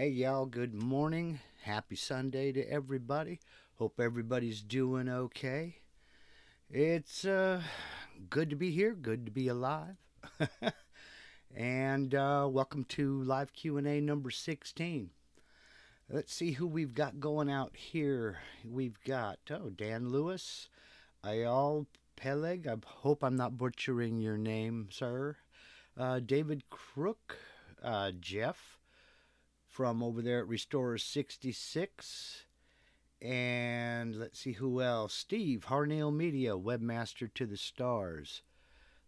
Hey, y'all, good morning. Happy Sunday to everybody. Hope everybody's doing okay. It's good to be here, good to be alive. And welcome to live Q&A number 16. Let's see who we've got going out here. We've got, Dan Lewis, Ayal Peleg. I hope I'm not butchering your name, sir. David Crook, Jeff from over there at Restorer 66. And let's see who else. Steve, Harnail Media, Webmaster to the Stars.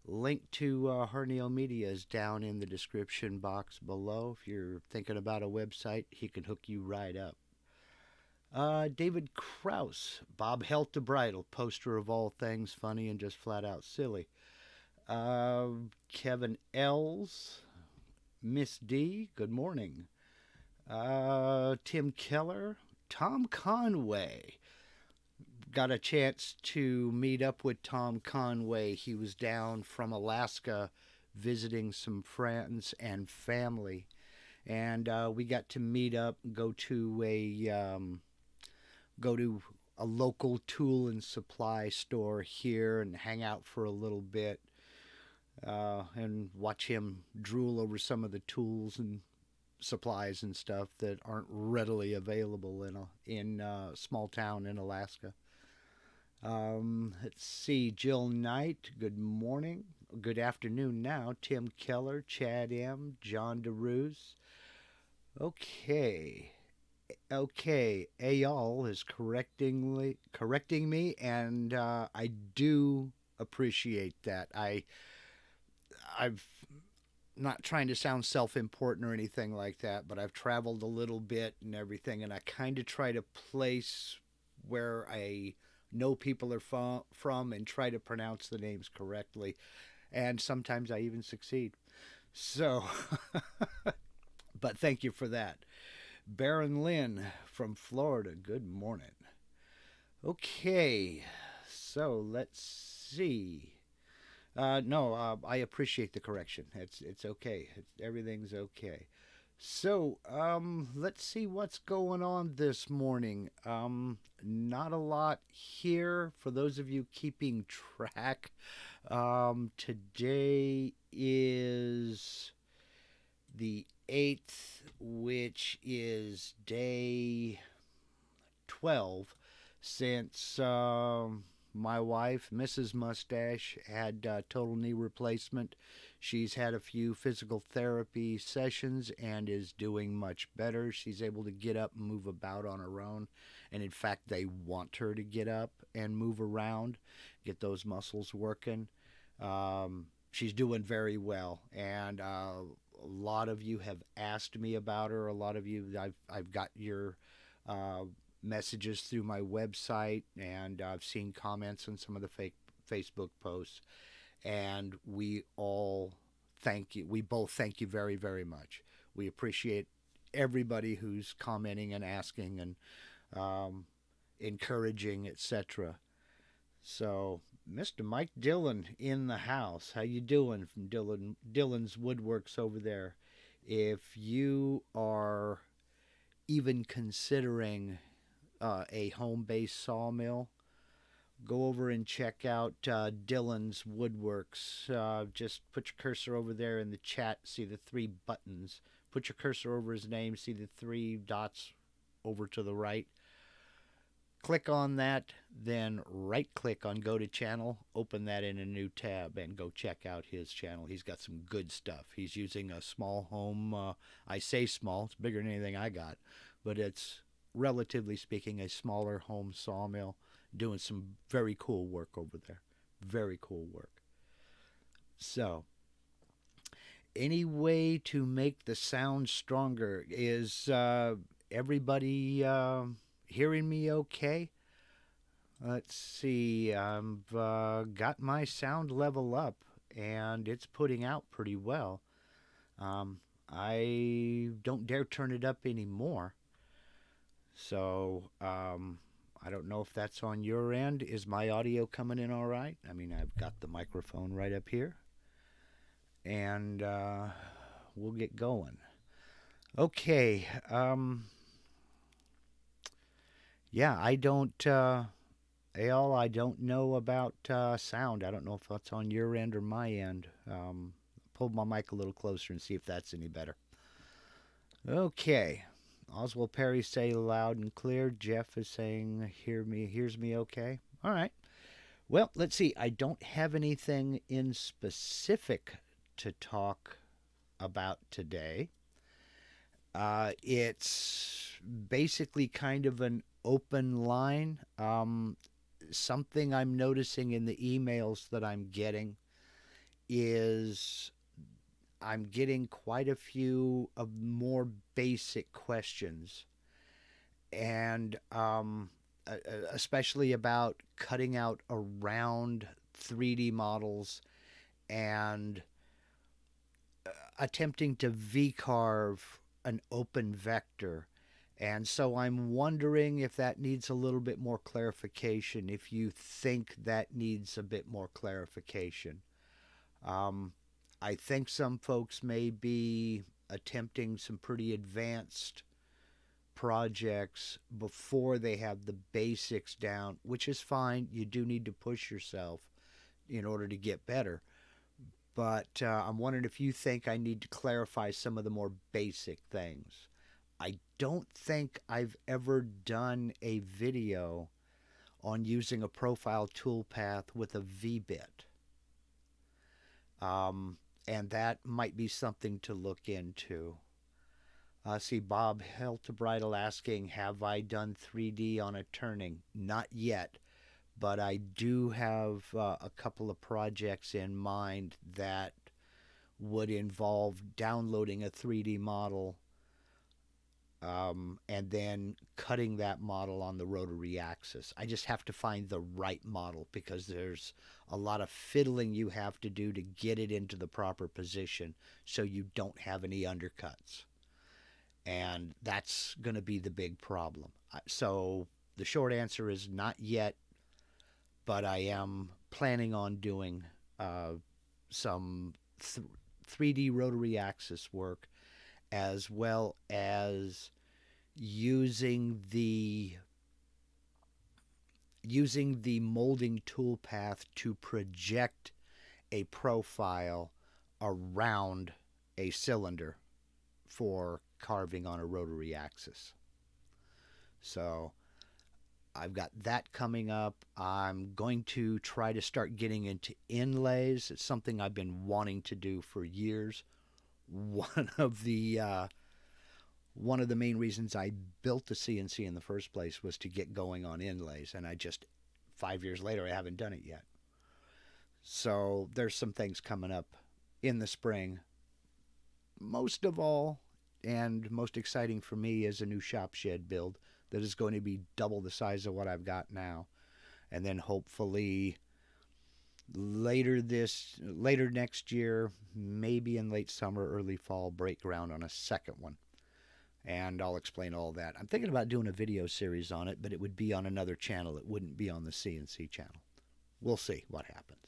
Link to Harnail Media is down in the description box below. If you're thinking about a website, he can hook you right up. David Kraus, Bob Helt to Bridal, poster of all things funny and just flat out silly. Kevin Els, Miss D, good morning. Tim Keller, Tom Conway. Got a chance to meet up with Tom Conway. He was down from Alaska visiting some friends and family, and we got to meet up, go to a local tool and supply store here, and hang out for a little bit, and watch him drool over some of the tools and supplies and stuff that aren't readily available in a small town in Alaska. Let's see, Jill Knight, good morning. Good afternoon now. Tim Keller, Chad M., John DeRuse. Okay. Ayal is correcting me, and I do appreciate that. I've not trying to sound self-important or anything like that, but I've traveled a little bit and everything, and I kind of try to place where I know people are from and try to pronounce the names correctly, and sometimes I even succeed. So, but thank you for that. Baron Lynn from Florida, good morning. Okay, so let's see. No, I appreciate the correction. It's okay. Everything's okay. So, let's see what's going on this morning. Not a lot here for those of you keeping track. Today is the 8th, which is day 12 since my wife, Mrs. Mustache, had total knee replacement. She's had a few physical therapy sessions and is doing much better. She's able to get up and move about on her own. And in fact, they want her to get up and move around, get those muscles working. She's doing very well. And a lot of you have asked me about her. A lot of you, I've got your messages through my website, and I've seen comments on some of the fake Facebook posts, and we all thank you. We both thank you very, very much. We appreciate everybody who's commenting and asking and encouraging, etc. So, Mr. Mike Dillon in the house. How you doing from Dillon's Woodworks over there? If you are even considering a home-based sawmill, go over and check out Dillon's Woodworks. Just put your cursor over there in the chat, see the 3 buttons. Put your cursor over his name, see the 3 dots over to the right. Click on that, then right-click on Go to Channel, open that in a new tab, and go check out his channel. He's got some good stuff. He's using a small home, I say small, it's bigger than anything I got, but it's, relatively speaking, a smaller home sawmill, doing some very cool work over there. Very cool work. So, any way to make the sound stronger? Is everybody hearing me okay? Let's see. I've got my sound level up, and it's putting out pretty well. I don't dare turn it up anymore. So, I don't know if that's on your end. Is my audio coming in all right? I mean, I've got the microphone right up here. And we'll get going. Okay. Yeah, I don't. Al, I don't know about sound. I don't know if that's on your end or my end. Pull my mic a little closer and see if that's any better. Okay. Oswald Perry say loud and clear. Jeff is saying hears me okay. All right. Well, let's see. I don't have anything in specific to talk about today. It's basically kind of an open line. Something I'm noticing in the emails that I'm getting is I'm getting quite a few of more basic questions, and especially about cutting out around 3D models and attempting to V carve an open vector. And so I'm wondering if that needs a little bit more clarification, if you think that needs a bit more clarification. Um, I think some folks may be attempting some pretty advanced projects before they have the basics down, which is fine. You do need to push yourself in order to get better. But I'm wondering if you think I need to clarify some of the more basic things. I don't think I've ever done a video on using a profile toolpath with a V-bit. Um, and that might be something to look into. See Bob Heltebridal asking, have I done 3D on a turning? Not yet, but I do have a couple of projects in mind that would involve downloading a 3D model and then cutting that model on the rotary axis. I just have to find the right model because there's a lot of fiddling you have to do to get it into the proper position so you don't have any undercuts. And that's going to be the big problem. So the short answer is not yet, but I am planning on doing some 3D rotary axis work as well as using the molding toolpath to project a profile around a cylinder for carving on a rotary axis. So I've got that coming up. I'm going to try to start getting into inlays. It's something I've been wanting to do for years. One of the main reasons I built the CNC in the first place was to get going on inlays, and I just 5 years later I haven't done it yet. So there's some things coming up in the spring. Most of all, and most exciting for me, is a new shop shed build that is going to be double the size of what I've got now, and then hopefully later next year, maybe in late summer, early fall, break ground on a second one. And I'll explain all that. I'm thinking about doing a video series on it, but it would be on another channel. It wouldn't be on the CNC channel. We'll see what happens.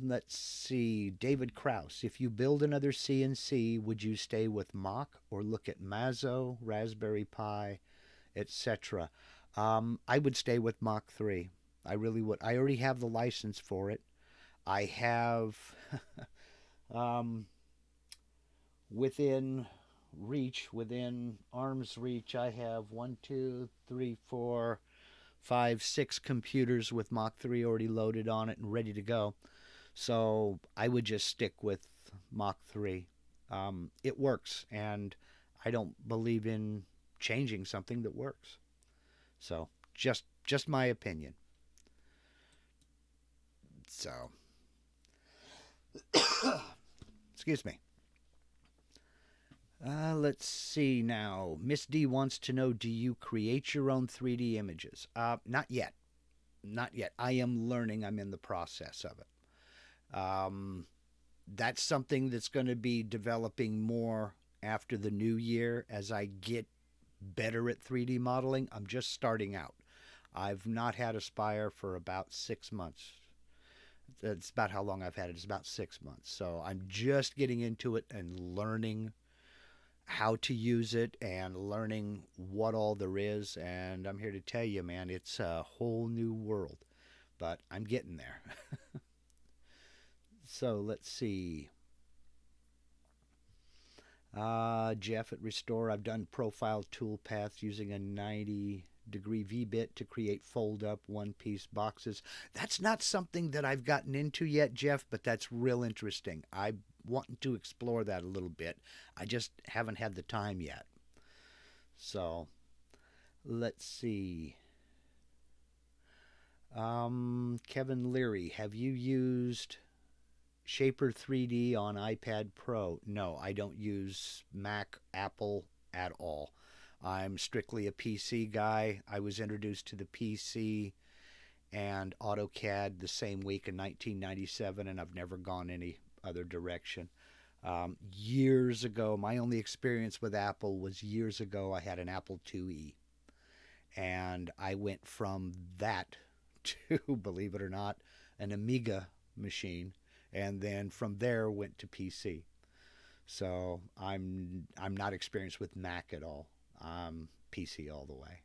Let's see. David Kraus. If you build another CNC, would you stay with Mach or look at Mazo, Raspberry Pi, etc.? I would stay with Mach 3. I really would. I already have the license for it. I have within arm's reach, I have 1, 2, 3, 4, 5, 6 computers with Mach 3 already loaded on it and ready to go. So I would just stick with Mach 3. It works, and I don't believe in changing something that works. So just my opinion. So excuse me. Let's see now. Miss D wants to know, do you create your own 3D images? Not yet. Not yet. I am learning. I'm in the process of it. That's something that's going to be developing more after the new year as I get better at 3D modeling. I'm just starting out. I've not had Aspire for about 6 months. That's about how long I've had it. It's about 6 months. So I'm just getting into it and learning how to use it and learning what all there is. And I'm here to tell you, man, it's a whole new world, but I'm getting there. So let's see. Jeff at Restore, I've done profile toolpaths using a 90-degree V-bit to create fold-up one-piece boxes. That's not something that I've gotten into yet, Jeff, but that's real interesting. I want to explore that a little bit. I just haven't had the time yet. So let's see. Kevin Leary, have you used Shaper 3D on iPad Pro? No, I don't use Mac, Apple at all. I'm strictly a PC guy. I was introduced to the PC and AutoCAD the same week in 1997, and I've never gone any other direction. Years ago, my only experience with Apple was years ago. I had an Apple IIe, and I went from that to, believe it or not, an Amiga machine, and then from there went to PC. So I'm not experienced with Mac at all. PC all the way.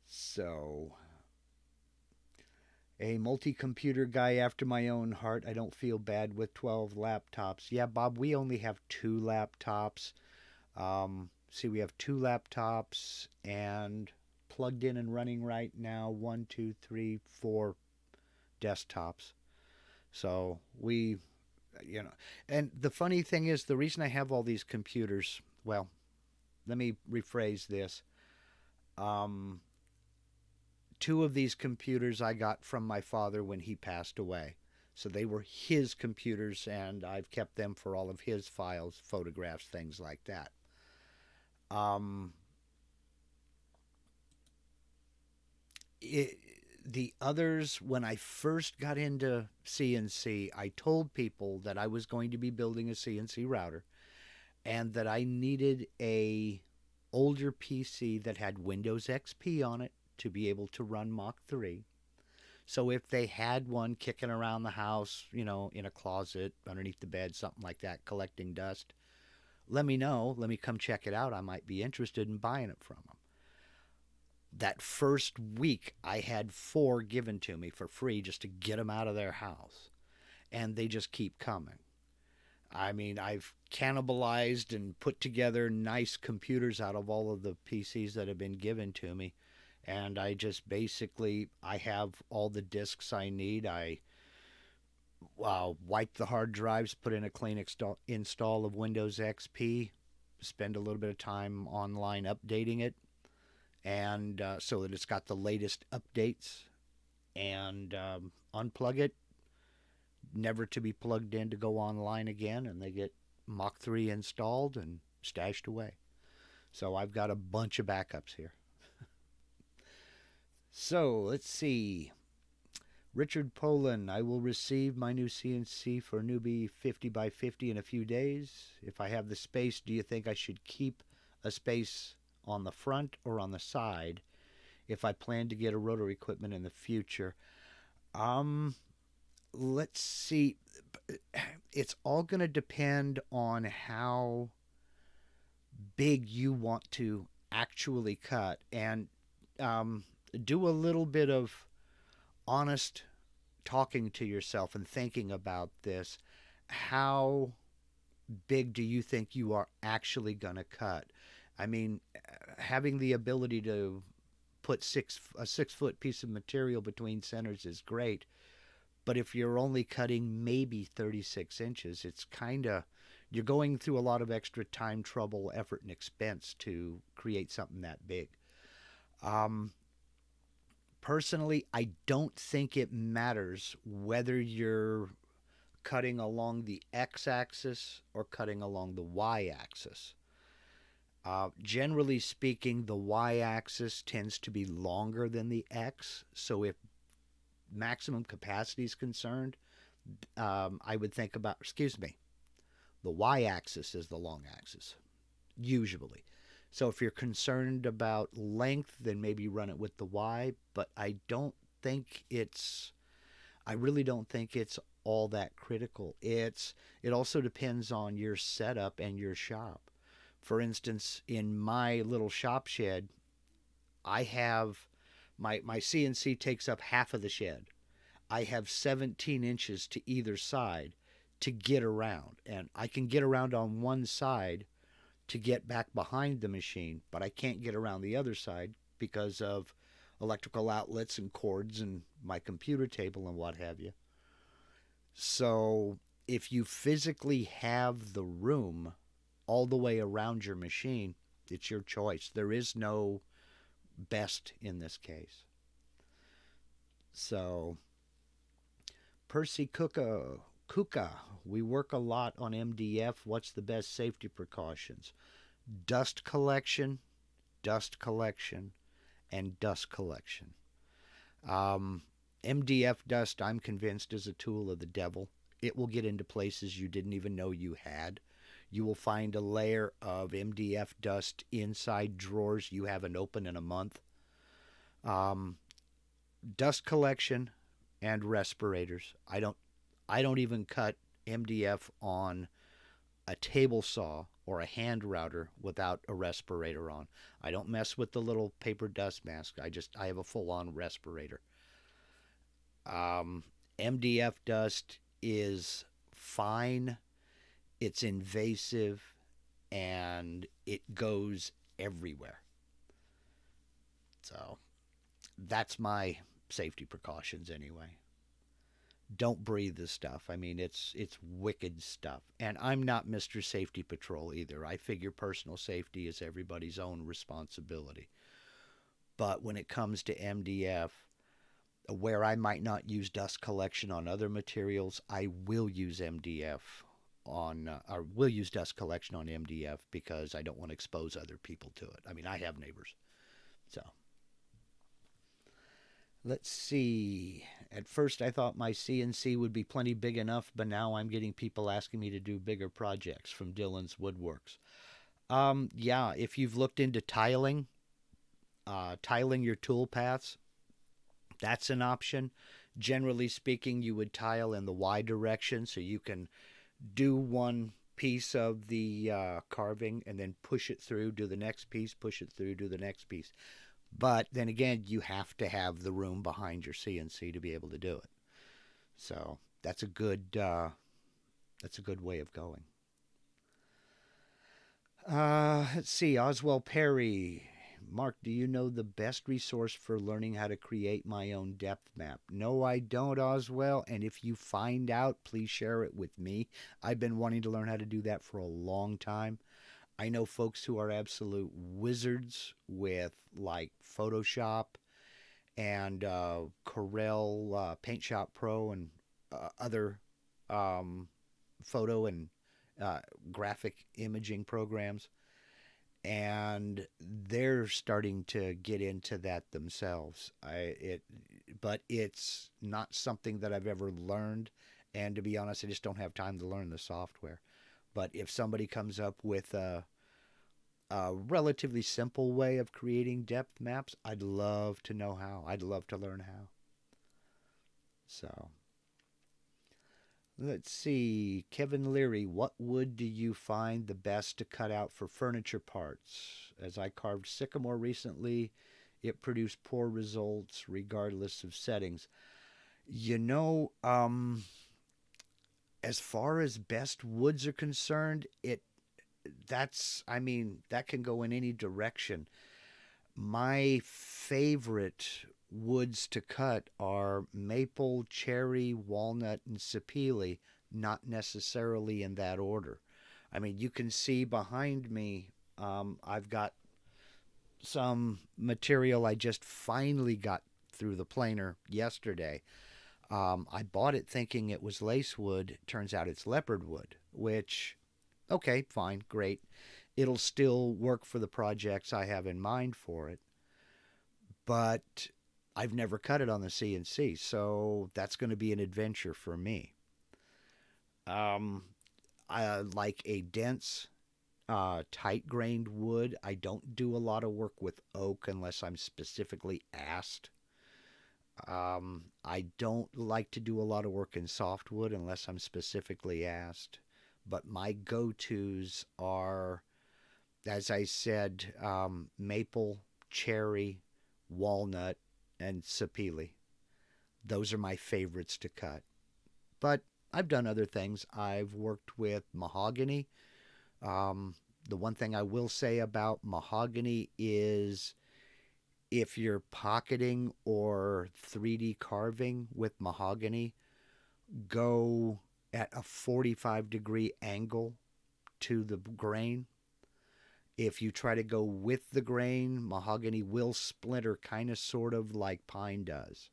So a multi-computer guy after my own heart. I don't feel bad with 12 laptops. Yeah, Bob, we only have two laptops. See, we have two laptops and plugged in and running right now. One, two, three, four desktops. So you know, and the funny thing is, the reason I have all these computers, well, let me rephrase this. Um, Two of these computers I got from my father when he passed away. So they were his computers, and I've kept them for all of his files, photographs, things like that. Um, it, the others, when I first got into CNC, I told people that I was going to be building a CNC router and that I needed a older PC that had Windows XP on it to be able to run Mach 3. So if they had one kicking around the house, in a closet, underneath the bed, something like that, collecting dust, let me know. Let me come check it out. I might be interested in buying it from them. That first week, I had four given to me for free just to get them out of their house. And they just keep coming. I mean, I've cannibalized and put together nice computers out of all of the PCs that have been given to me. And I just basically, I have all the disks I need. I wipe the hard drives, put in a clean install of Windows XP, spend a little bit of time online updating it, and so that it's got the latest updates, and unplug it, never to be plugged in to go online again, and they get Mach 3 installed and stashed away. So I've got a bunch of backups here. So let's see. Richard Poland, I will receive my new CNC for newbie 50 by 50 in a few days. If I have the space, do you think I should keep a space on the front or on the side if I plan to get a rotary equipment in the future? Um, let's see. It's all going to depend on how big you want to actually cut, and um, do a little bit of honest talking to yourself and thinking about this. How big do you think you are actually going to cut? I mean, having the ability to put a 6 foot piece of material between centers is great, but if you're only cutting maybe 36 inches, it's kind of, you're going through a lot of extra time, trouble, effort, and expense to create something that big. Um, Personally, I don't think it matters whether you're cutting along the x-axis or cutting along the y-axis. Generally speaking, the y-axis tends to be longer than the x, so if maximum capacity is concerned, I would think about, excuse me, the y-axis is the long axis, usually. So if you're concerned about length, then maybe run it with the Y, but I really don't think it's all that critical. It also depends on your setup and your shop. For instance, in my little shop shed, I have my CNC takes up half of the shed. I have 17 inches to either side to get around. And I can get around on one side to get back behind the machine, but I can't get around the other side because of electrical outlets and cords and my computer table and what have you. So if you physically have the room all the way around your machine, it's your choice. There is no best in this case. So Percy Kuka, we work a lot on MDF. What's the best safety precautions? Dust collection, dust collection, and dust collection. MDF dust, I'm convinced, is a tool of the devil. It will get into places you didn't even know you had. You will find a layer of MDF dust inside drawers you haven't opened in a month. Dust collection and respirators. I don't even cut MDF on a table saw or a hand router without a respirator on. I don't mess with the little paper dust mask. I have a full on respirator. MDF dust is fine. It's invasive and it goes everywhere. So that's my safety precautions anyway. Don't breathe this stuff. I mean, it's wicked stuff. And I'm not Mr. Safety Patrol either. I figure personal safety is everybody's own responsibility. But when it comes to MDF, where I might not use dust collection on other materials, I will use MDF on, or will use dust collection on MDF because I don't want to expose other people to it. I mean, I have neighbors. So let's see. At first, I thought my CNC would be plenty big enough, but now I'm getting people asking me to do bigger projects from Dylan's Woodworks. Yeah, if you've looked into tiling your tool paths, that's an option. Generally speaking, you would tile in the Y direction so you can do one piece of the carving and then push it through, do the next piece, push it through, do the next piece. But then again, you have to have the room behind your CNC to be able to do it. So that's a good way of going. Let's see, Oswald Perry. Mark, do you know the best resource for learning how to create my own depth map? No, I don't, Oswald. And if you find out, please share it with me. I've been wanting to learn how to do that for a long time. I know folks who are absolute wizards with like Photoshop and Corel, Paint Shop Pro, and other photo and graphic imaging programs. And they're starting to get into that themselves. But it's not something that I've ever learned. And to be honest, I just don't have time to learn the software. But if somebody comes up with a relatively simple way of creating depth maps, I'd love to know how. I'd love to learn how. So, let's see. Kevin Leary, what wood do you find the best to cut out for furniture parts? As I carved sycamore recently, it produced poor results regardless of settings. You know, as far as best woods are concerned, I mean, that can go in any direction. My favorite woods to cut are maple, cherry, walnut, and sapele, not necessarily in that order. I mean, you can see behind me, I've got some material I just finally got through the planer yesterday. I bought it thinking it was lacewood. Turns out it's leopard wood, which, okay, fine, great. It'll still work for the projects I have in mind for it. But I've never cut it on the CNC, so that's going to be an adventure for me. I like a dense, tight-grained wood. I don't do a lot of work with oak unless I'm specifically asked. I don't like to do a lot of work in softwood unless I'm specifically asked. But my go-tos are as I said, maple, cherry, walnut, and sapele. Those are my favorites to cut. But I've done other things. I've worked with mahogany. Um, the one thing I will say about mahogany is if you're pocketing or 3D carving with mahogany, go at a 45-degree angle to the grain. If you try to go with the grain, mahogany will splinter kind of sort of like pine does.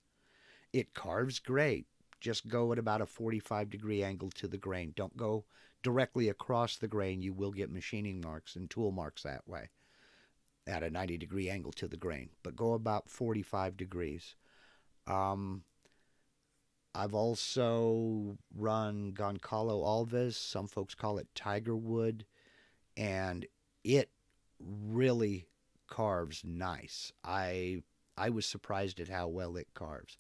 It carves great. Just go at about a 45-degree angle to the grain. Don't go directly across the grain. You will get machining marks and tool marks that way at a 90-degree angle to the grain. But go about 45 degrees. Um, I've also run Goncalo Alves. Some folks call it tiger wood. And it really carves nice. I was surprised at how well it carves.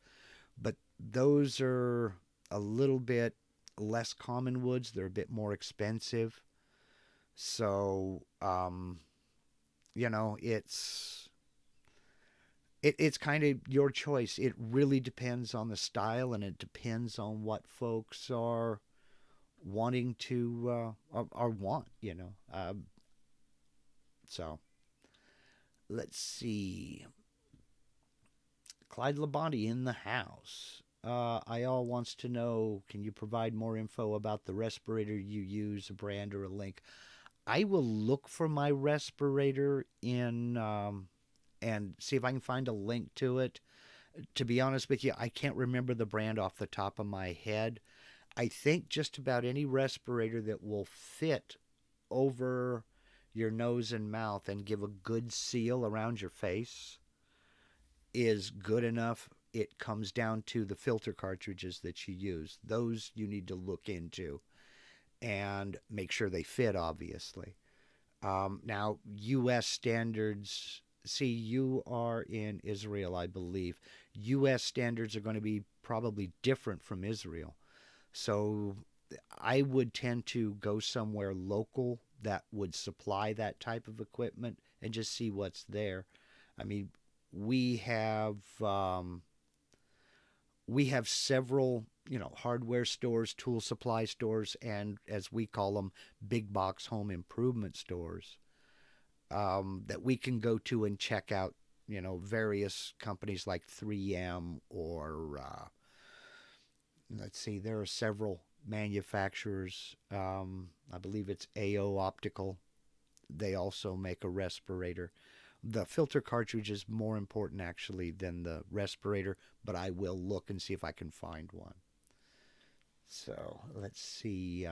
But those are a little bit less common woods. They're a bit more expensive. So, you know, it's kind of your choice. It really depends on the style, and it depends on what folks are wanting to or want. You know, so let's see. Clyde Labonte in the house. IL wants to know, can you provide more info about the respirator you use, a brand or a link? I will look for my respirator in and see if I can find a link to it. To be honest with you, I can't remember the brand off the top of my head. I think just about any respirator that will fit over your nose and mouth and give a good seal around your face is good enough. It comes down to the filter cartridges that you use. Those you need to look into and make sure they fit, obviously. Now, U.S. standards, see, you are in Israel, I believe. U.S. standards are going to be probably different from Israel. So I would tend to go somewhere local that would supply that type of equipment and just see what's there. I mean, we have um, we have several, you know, hardware stores, tool supply stores, and as we call them, big box home improvement stores that we can go to and check out, you know, various companies like 3M or let's see, there are several manufacturers. I believe it's AO Optical. They also make a respirator. The filter cartridge is more important actually than the respirator, but I will look and see if I can find one. So let's see.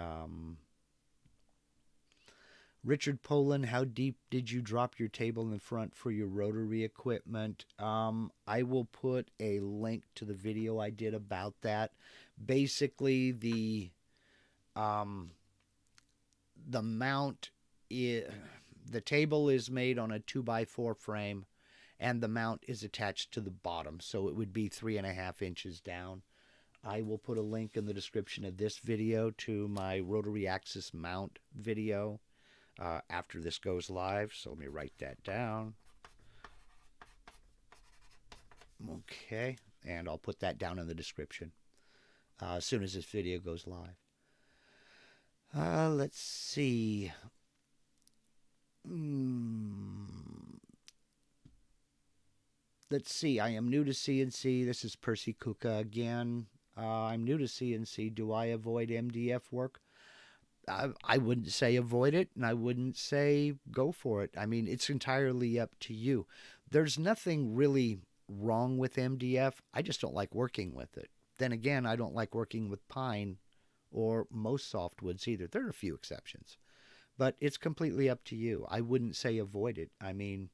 Richard Poland, how deep did you drop your table in front for your rotary equipment? I will put a link to the video I did about that. Basically, um, the mount is, the table is made on a 2x4 frame, and the mount is attached to the bottom, so it would be 3.5 inches down. I will put a link in the description of this video to my rotary axis mount video after this goes live. So let me write that down. Okay, and I'll put that down in the description as soon as this video goes live. Let's see. Let's see. I am new to CNC. This is Percy Kuka again. I'm new to CNC. Do I avoid MDF work? I wouldn't say avoid it, and I wouldn't say go for it. I mean, it's entirely up to you. There's nothing really wrong with MDF. I just don't like working with it. Then again, I don't like working with pine or most softwoods either. There are a few exceptions, but it's completely up to you. I wouldn't say avoid it. I mean,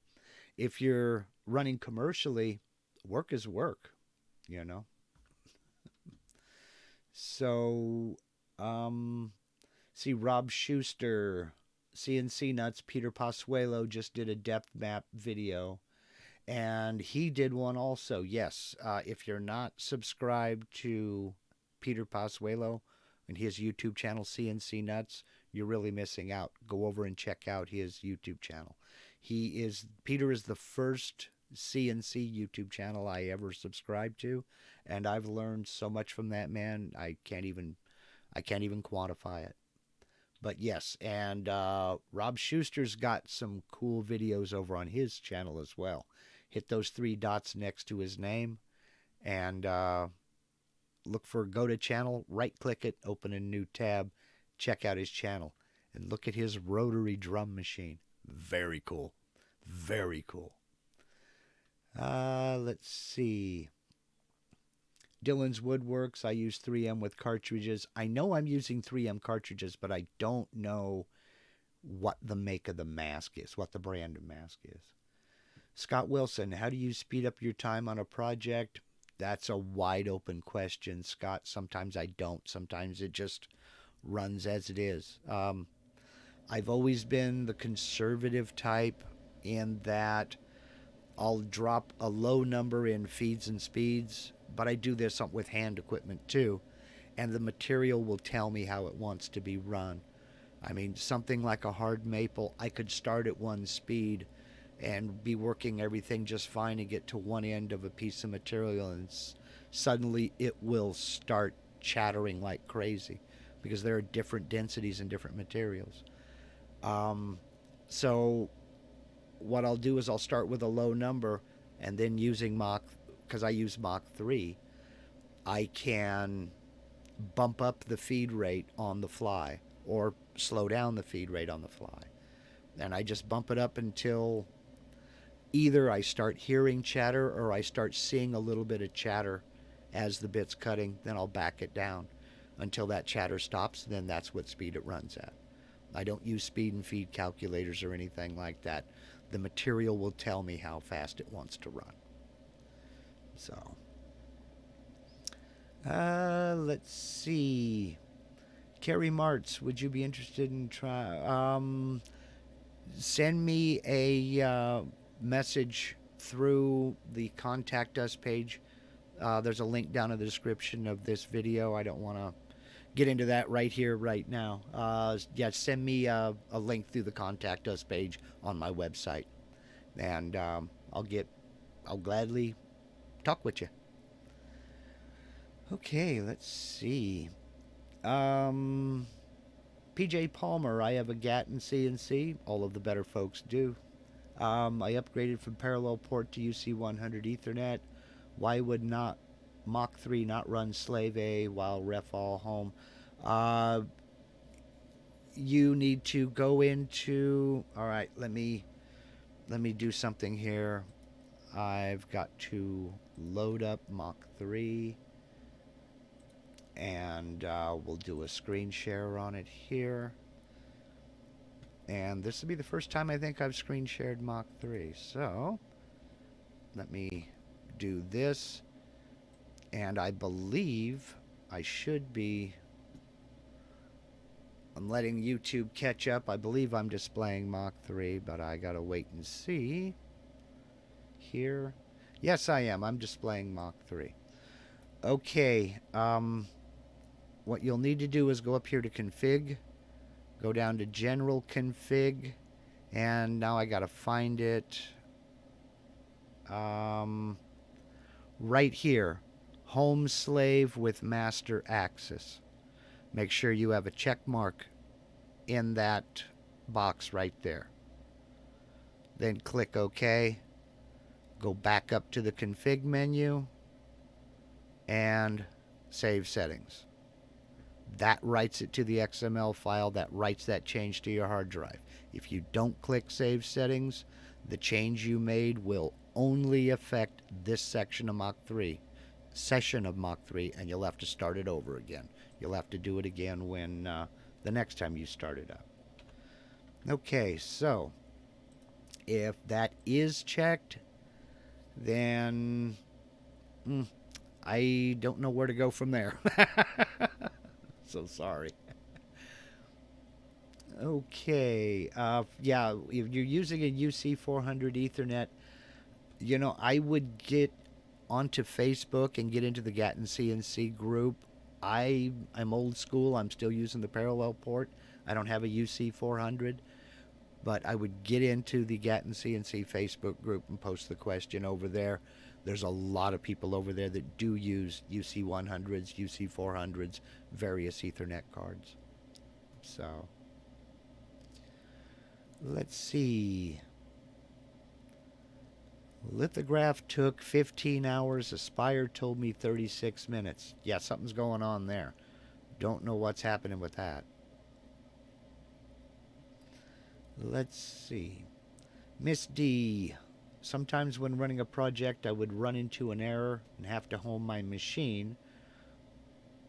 if you're running commercially, work is work, you know? So, see, Rob Schuster, CNC Nuts, Peter Pasuelo just did a depth map video, and he did one also. Yes, if you're not subscribed to Peter Pasuelo and his YouTube channel, CNC Nuts, you're really missing out. Go over and check out his YouTube channel. Peter is the first CNC YouTube channel I ever subscribed to, and I've learned so much from that man. I can't even quantify it. But yes, and Rob Schuster's got some cool videos over on his channel as well. Hit those three dots next to his name and look for Go to Channel, right-click it, open a new tab, check out his channel, and look at his rotary drum machine. Very cool. Very cool. Let's see. Dylan's Woodworks, I use 3M with cartridges. I know I'm using 3M cartridges, but I don't know what the make of the mask is, what the brand of mask is. Scott Wilson, how do you speed up your time on a project? That's a wide open question, Scott. Sometimes I don't. Sometimes it just runs as it is. I've always been the conservative type in that I'll drop a low number in feeds and speeds, but I do this with hand equipment too, and the material will tell me how it wants to be run. I mean, something like a hard maple, I could start at one speed and be working everything just fine and get to one end of a piece of material, and suddenly it will start chattering like crazy because there are different densities and different materials. So what I'll do is I'll start with a low number, and then using because I use Mach 3, I can bump up the feed rate on the fly or slow down the feed rate on the fly. And I just bump it up until either I start hearing chatter or I start seeing a little bit of chatter as the bit's cutting. Then I'll back it down until that chatter stops. Then that's what speed it runs at. I don't use speed and feed calculators or anything like that. The material will tell me how fast it wants to run. So, let's see. Carrie Martz, would you be interested in send me a message through the Contact Us page. There's a link down in the description of this video. I don't want to get into that right here, right now. Yeah, send me a link through the Contact Us page on my website, and I'll gladly talk with you. Okay, let's see. PJ Palmer, I have a Gatton CNC. All of the better folks do. I upgraded from parallel port to UC100 Ethernet. Why would not Mach 3 not run slave A while ref all home? You need to go into... All right, let me do something here. I've got to load up Mach 3. And we'll do a screen share on it here. And this will be the first time I think I've screen shared Mach 3. So let me do this. And I believe I should be... I'm letting YouTube catch up. I believe I'm displaying Mach 3, but I gotta wait and see. Here. Yes, I am. I'm displaying Mach 3. Okay. What you'll need to do is go up here to Config, go down to General Config, and now I gotta find it. Right here, Home Slave with Master Axis. Make sure you have a check mark in that box right there. Then click OK. Go back up to the Config menu and Save Settings. That writes it to the XML file. That writes that change to your hard drive. If you don't click Save Settings, the change you made will only affect this section of Mach 3, and you'll have to start it over again. You'll have to do it again when the next time you start it up. Okay, so if that is checked, then I don't know where to go from there. So sorry. Okay. Yeah, if you're using a UC400 Ethernet, you know, I would get onto Facebook and get into the Gatton CNC group. I'm old school. I'm still using the parallel port. I don't have a UC 400, but I would get into the Gatton CNC Facebook group and post the question over there. There's a lot of people over there that do use UC 100s, UC 400s, various Ethernet cards. So let's see. Lithograph took 15 hours. Aspire told me 36 minutes. Yeah, something's going on there. Don't know what's happening with that. Let's see. Miss D. Sometimes when running a project, I would run into an error and have to home my machine.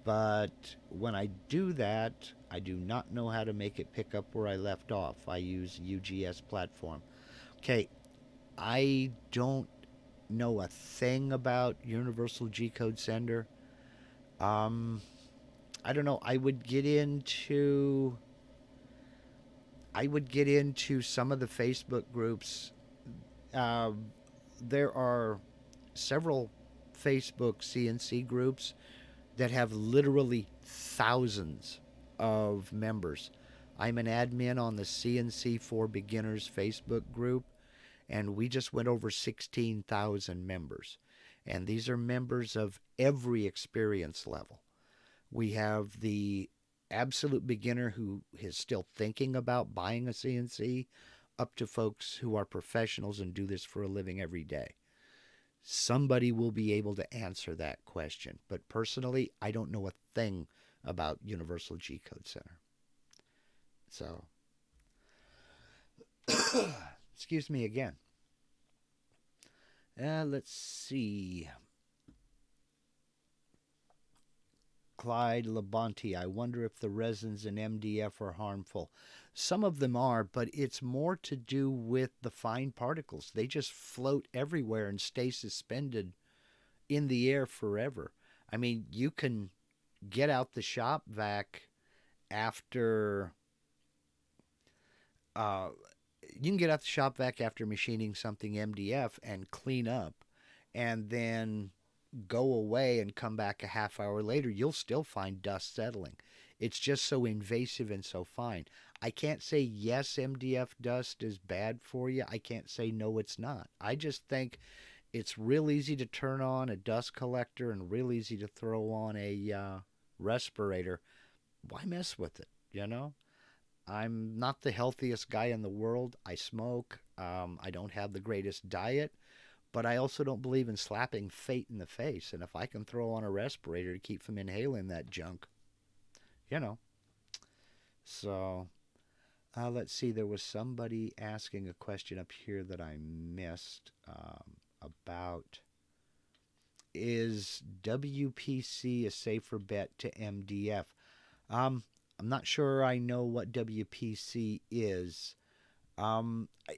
But when I do that, I do not know how to make it pick up where I left off. I use UGS platform. Okay, I don't know a thing about Universal G Code Sender. Um, I don't know. I would get into some of the Facebook groups. Uh, there are several Facebook CNC groups that have literally thousands of members. I'm an admin on the CNC for Beginners Facebook group, and we just went over 16,000 members. And these are members of every experience level. We have the absolute beginner who is still thinking about buying a CNC, up to folks who are professionals and do this for a living every day. Somebody will be able to answer that question. But personally, I don't know a thing about Universal G Code Center. So, excuse me again. Let's see. Clyde Labonte, I wonder if the resins in MDF are harmful. Some of them are, but it's more to do with the fine particles. They just float everywhere and stay suspended in the air forever. I mean, you can get out the shop vac after uh, you can get out the shop vac after machining something MDF and clean up, and then go away and come back a half hour later, you'll still find dust settling. It's just so invasive and so fine. I can't say yes, MDF dust is bad for you. I can't say no, it's not. I just think it's real easy to turn on a dust collector and real easy to throw on a respirator. Why mess with it? You know? I'm not the healthiest guy in the world. I smoke. I don't have the greatest diet. But I also don't believe in slapping fate in the face. And if I can throw on a respirator to keep from inhaling that junk, you know. So, let's see. There was somebody asking a question up here that I missed about, is WPC a safer bet to MDF? I'm not sure I know what WPC is.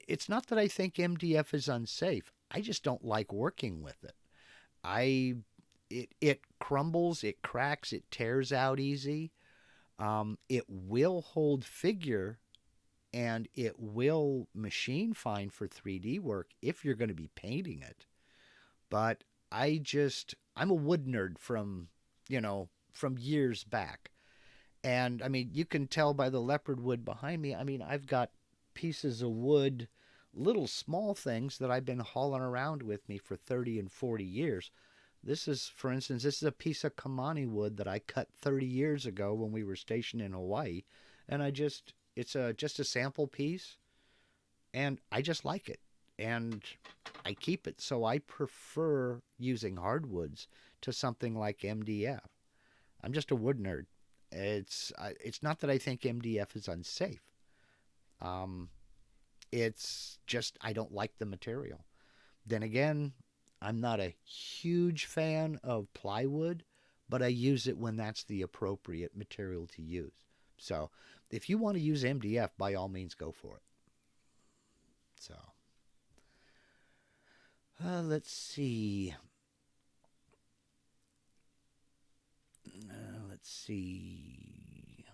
It's not that I think MDF is unsafe. I just don't like working with it. It crumbles, it cracks, it tears out easy. It will hold figure and it will machine fine for 3D work if you're going to be painting it. But I'm a wood nerd from years back. And I mean, you can tell by the leopard wood behind me. I mean, I've got pieces of wood, little small things that I've been hauling around with me for 30 and 40 years. This is, for instance, this is a piece of Kamani wood that I cut 30 years ago when we were stationed in Hawaii. And it's just a sample piece, and I just like it. And I keep it. So I prefer using hardwoods to something like MDF. I'm just a wood nerd. It's not that I think MDF is unsafe. Um, it's just I don't like the material. Then again, I'm not a huge fan of plywood, but I use it when that's the appropriate material to use. So if you want to use MDF, by all means, go for it. So let's see. Let's see.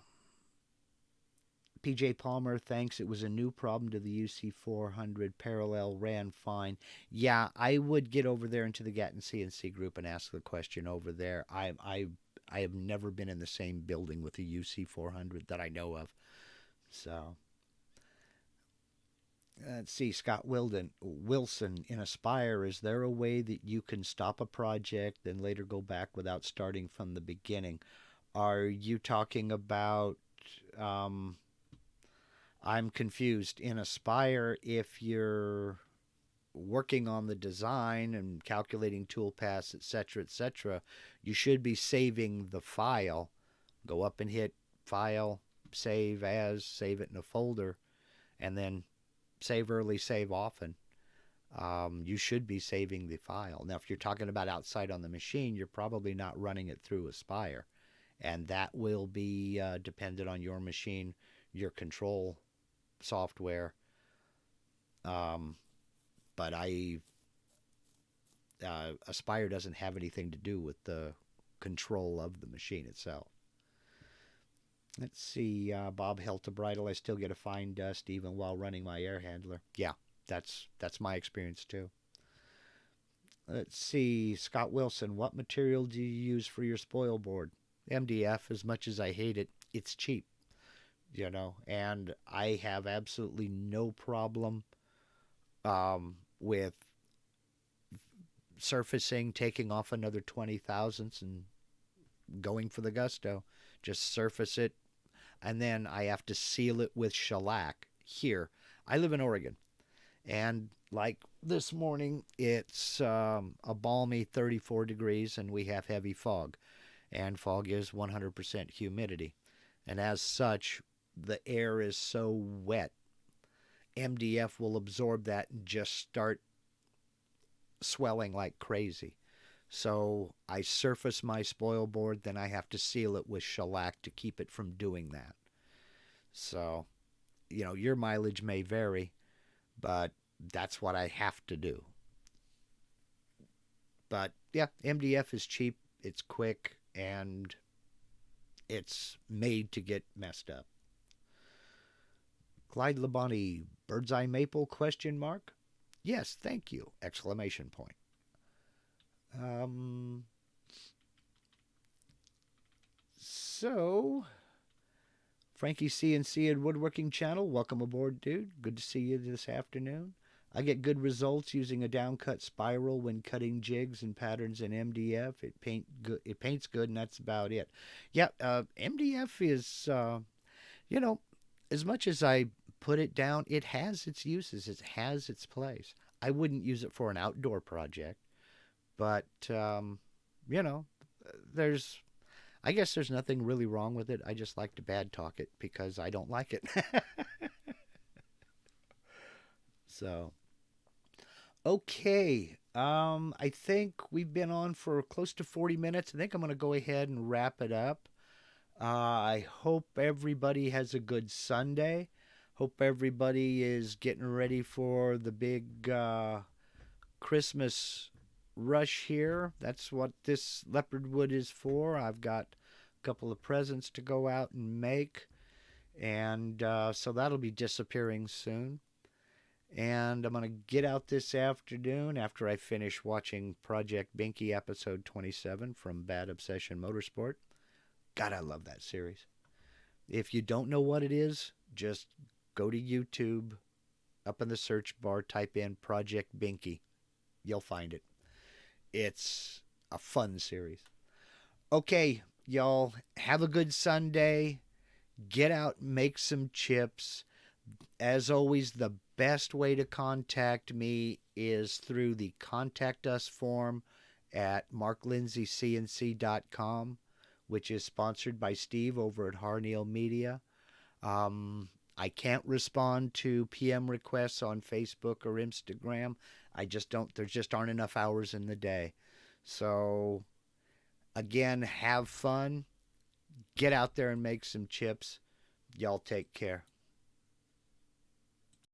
PJ Palmer, thanks. It was a new problem to the UC400. Parallel ran fine. Yeah, I would get over there into the Gatton CNC group and ask the question over there. I have never been in the same building with a UC400 that I know of. So let's see, Scott Wilson in Aspire. Is there a way that you can stop a project then later go back without starting from the beginning? Are you talking about? Um, I'm confused. In Aspire, if you're working on the design and calculating toolpaths, etc., you should be saving the file. Go up and hit File, Save As, save it in a folder, and then save early, save often. You should be saving the file. Now, if you're talking about outside on the machine, you're probably not running it through Aspire, and that will be dependent on your machine, your control software. Um, but Aspire doesn't have anything to do with the control of the machine itself. Let's see, Bob Heltebridle. I still get a fine dust even while running my air handler. Yeah, that's my experience too. Let's see, Scott Wilson. What material do you use for your spoil board? MDF. As much as I hate it, it's cheap, and I have absolutely no problem with surfacing, taking off another 20 thousandths and going for the gusto. Just surface it, and then I have to seal it with shellac. Here, I live in Oregon, and like this morning, it's a balmy 34 degrees, and we have heavy fog, and fog is 100% humidity, and as such, the air is so wet. MDF will absorb that and just start swelling like crazy. So I surface my spoil board, then I have to seal it with shellac to keep it from doing that. So, your mileage may vary, but that's what I have to do. But yeah, MDF is cheap, it's quick, and it's made to get messed up. Clyde Labonte, bird's eye maple, question mark? Yes, thank you, exclamation point. Um, so, Frankie CNC and Woodworking Channel, welcome aboard, dude. Good to see you this afternoon. I get good results using a downcut spiral when cutting jigs and patterns in MDF. It paints good, and that's about it. Yeah, MDF is, you know, as much as I put it down, it has its uses. It has its place. I wouldn't use it for an outdoor project, but you know, there's I guess there's nothing really wrong with it. I just like to bad talk it because I don't like it. So, okay. I think we've been on for close to 40 minutes. I think I'm going to go ahead and wrap it up. I hope everybody has a good Sunday. Hope everybody is getting ready for the big Christmas rush here. That's what this leopard wood is for. I've got a couple of presents to go out and make, and so that'll be disappearing soon. And I'm going to get out this afternoon after I finish watching Project Binky episode 27 from Bad Obsession Motorsport. God, I love that series. If you don't know what it is, just go to YouTube, up in the search bar, type in Project Binky. You'll find it. It's a fun series. Okay, y'all, have a good Sunday. Get out, make some chips. As always, the best way to contact me is through the Contact Us form at marklindsaycnc.com, which is sponsored by Steve over at Harneal Media. I can't respond to PM requests on Facebook or Instagram. There just aren't enough hours in the day. So, again, have fun. Get out there and make some chips. Y'all take care.